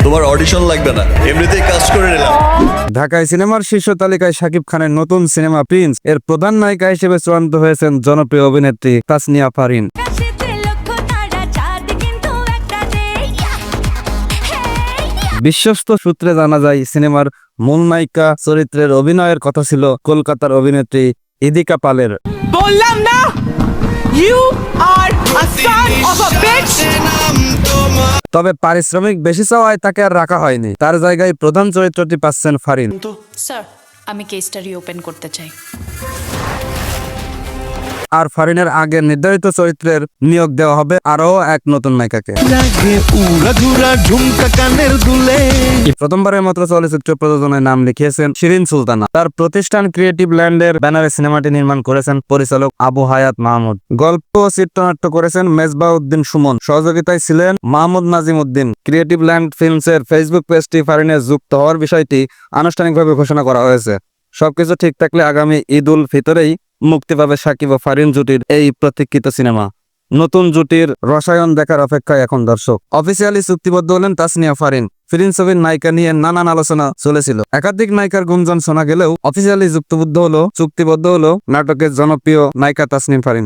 তোমার অডিশন লাগবে না, এমনিতেই কাজ করে নিলাম। ঢাকায় সিনেমার শীর্ষ তালিকায় শাকিব খানের নতুন সিনেমা প্রিন্স এর প্রধান নায়িকা হিসেবে চূড়ান্ত হয়েছেন জনপ্রিয় অভিনেত্রী তাসনিয়া ফারিন। বিশ্বস্ত সূত্রে জানা যায়, সিনেমার মূল নায়িকা চরিত্রের অভিনয়ের কথা ছিল কলকাতার অভিনেত্রী ইদিকা পালের। বললাম না, you are a son of a bitch. তবে পারিশ্রমিক বেশি চাওয়ায় তাকে আর রাখা হয়নি, তার জায়গায় প্রধান চরিত্রটি পাচ্ছেন ফারিন। স্যার, আমি কেসটা রিওপেন করতে চাই। আর ফারিনের আগে নির্ধারিত চরিত্রের নিয়োগ দেওয়া হবে আরও এক নতুন নায়িকাকে। প্রথমবারের মতো চলচ্চিত্র প্রযোজনায় নাম লিখিয়েছেন শিরিন সুলতানা। তার প্রতিষ্ঠান ক্রিয়েটিভ ল্যান্ডের ব্যানারে সিনেমাটি নির্মাণ করেছেন পরিচালক আবু হায়াত মাহমুদ। গল্প ও চিত্রনাট্য করেছেন মেজবা উদ্দিন সুমন, সহযোগিতায় ছিলেন মাহমুদ নাজিম উদ্দিন। ক্রিয়েটিভ ল্যান্ড ফিল্মসের ফেসবুক পেজটি ফারিনের যুক্ত হওয়ার বিষয়টি আনুষ্ঠানিকভাবে ঘোষণা করা হয়েছে। সবকিছু ঠিক থাকলে আগামী ঈদ উল ফিতরেই মুক্তি পাবে শাকিব ও ফারিন জুটির এই প্রতীক্ষিত সিনেমা। নতুন জুটির রসায়ন দেখার অপেক্ষায় এখন দর্শক। অফিসিয়ালি চুক্তিবদ্ধ হলেন তাসনিয়া ফারিন। ফিল্ম ছবির নায়িকা নিয়ে নানান আলোচনা চলেছিল। একাধিক নায়িকার গুঞ্জন শোনা গেলেও অফিসিয়ালি চুক্তিবদ্ধ হলো নাটকের জনপ্রিয় নায়িকা তাসনিয়া ফারিন।